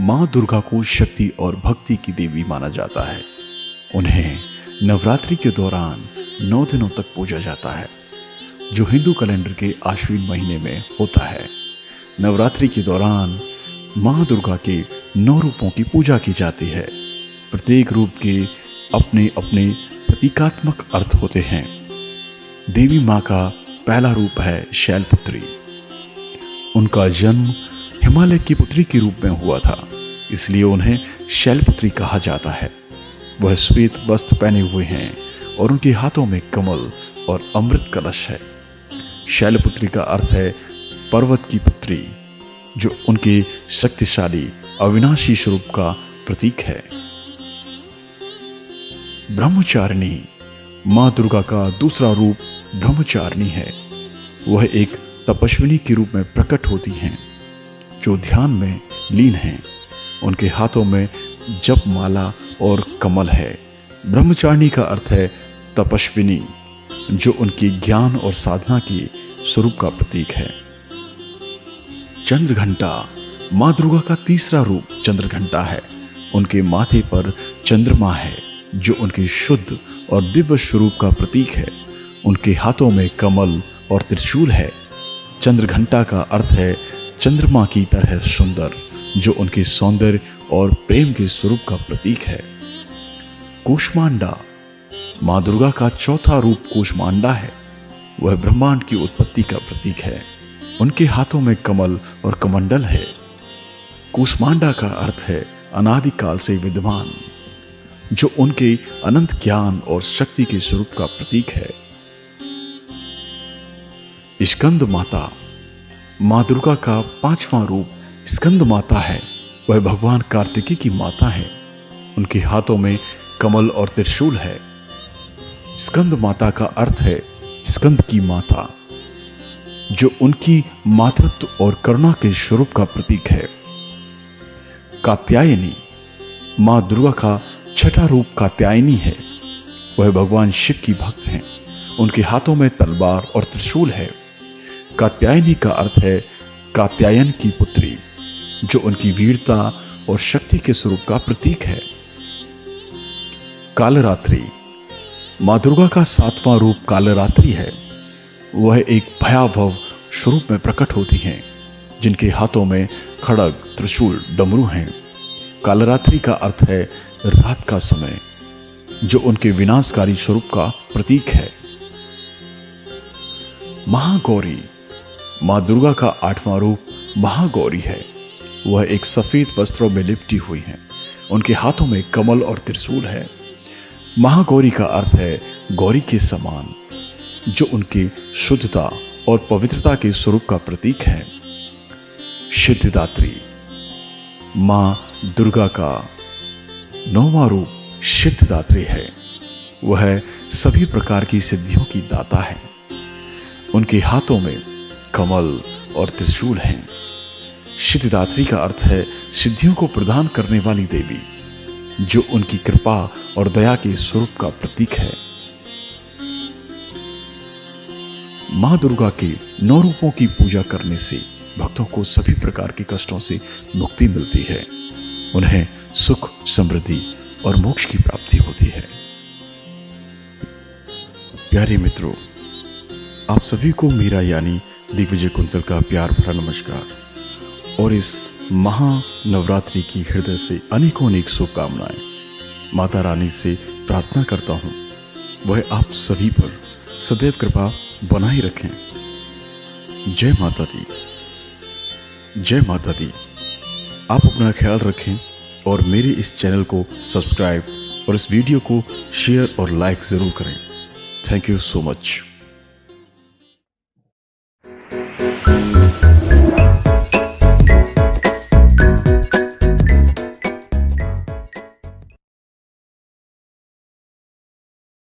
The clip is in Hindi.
मां दुर्गा को शक्ति और भक्ति की देवी माना जाता है। उन्हें नवरात्रि के दौरान 9 दिनों तक पूजा जाता है, जो हिंदू कैलेंडर के आश्विन महीने में होता है। नवरात्रि के दौरान मां दुर्गा के 9 रूपों की पूजा की जाती है। प्रत्येक रूप के अपने अपने प्रतीकात्मक अर्थ होते हैं। देवी मां का पहला रूप है शैलपुत्री। उनका जन्म हिमालय की पुत्री के रूप में हुआ था, इसलिए उन्हें शैलपुत्री कहा जाता है। वह श्वेत वस्त्र पहने हुए हैं और उनके हाथों में कमल और अमृत कलश है। शैलपुत्री का अर्थ है पर्वत की पुत्री, जो उनके शक्तिशाली अविनाशी स्वरूप का प्रतीक है। ब्रह्मचारिणी मां दुर्गा का दूसरा रूप ब्रह्मचारिणी है। वह एक तपस्विनी के रूप में प्रकट होती हैं, जो ध्यान में लीन हैं। उनके हाथों में जप माला और कमल है। ब्रह्मचारिणी का अर्थ है तपस्विनी, जो उनकी ज्ञान और साधना की स्वरूप का प्रतीक है। चंद्रघंटा मां दुर्गा का तीसरा रूप चंद्रघंटा है। उनके माथे पर चंद्रमा है, जो उनके शुद्ध और दिव्य स्वरूप का प्रतीक है। उनके हाथों में कमल और त्रिशूल है। चंद्रघंटा का अर्थ है चंद्रमा की तरह सुंदर, जो उनके सौंदर्य और प्रेम के स्वरूप का प्रतीक है। कूष्मांडा मां दुर्गा का चौथा रूप कूष्मांडा है। वह ब्रह्मांड की उत्पत्ति का प्रतीक है। उनके हाथों में कमल और कमंडल है। कूष्मांडा का अर्थ है अनादिकाल से विद्यमान, जो उनके अनंत ज्ञान और शक्ति के स्वरूप का प्रतीक है। स्कंद माता मां दुर्गा का 5वां रूप स्कंद माता है। वह भगवान कार्तिकेय की माता है। उनके हाथों में कमल और त्रिशूल है। स्कंद माता का अर्थ है स्कंद की माता, जो उनकी मातृत्व और करुणा के स्वरूप का प्रतीक है। कात्यायनी मां दुर्गा का 6ठा रूप कात्यायनी है। वह भगवान शिव की भक्त हैं। उनके हाथों में तलवार और त्रिशूल है। कात्यायनी का अर्थ है कात्यायन की पुत्री, जो उनकी वीरता और शक्ति के स्वरूप का प्रतीक है। कालरात्रि मां दुर्गा का 7वां रूप कालरात्रि है। वह एक भयावह स्वरूप में प्रकट होती हैं, जिनके हाथों में खड्ग, त्रिशूल, डमरू हैं। कालरात्रि का अर्थ है रात का समय, जो उनके विनाशकारी स्वरूप का प्रतीक है। महागौरी मां दुर्गा का 8वां रूप महागौरी है। वह एक सफेद वस्त्रों में लिपटी हुई हैं। उनके हाथों में कमल और त्रिशूल है। महागौरी का अर्थ है गौरी के समान, जो उनकी शुद्धता और पवित्रता के स्वरूप का प्रतीक है। सिद्धिदात्री मां दुर्गा का 9वां रूप सिद्धिदात्री है। वह सभी प्रकार की सिद्धियों की दाता है। उनके हाथों में कमल और त्रिशूल हैं। सिद्धिदात्री का अर्थ है सिद्धियों को प्रदान करने वाली देवी, जो उनकी कृपा और दया के स्वरूप का प्रतीक है। मां दुर्गा के 9 रूपों की पूजा करने से भक्तों को सभी प्रकार के कष्टों से मुक्ति मिलती है। उन्हें सुख, समृद्धि और मोक्ष की प्राप्ति होती है। प्यारे मित्रों, आप सभी को मेरा यानी दिग्विजय कुंतल का प्यार भरा नमस्कार और इस महानवरात्रि की हृदय से अनेकों अनेक शुभकामनाएं। माता रानी से प्रार्थना करता हूं, वह आप सभी पर सदैव कृपा बनाए रखें। जय माता दी, जय माता दी। आप अपना ख्याल रखें और मेरे इस चैनल को सब्सक्राइब और इस वीडियो को शेयर और लाइक जरूर करें। Thank you so much.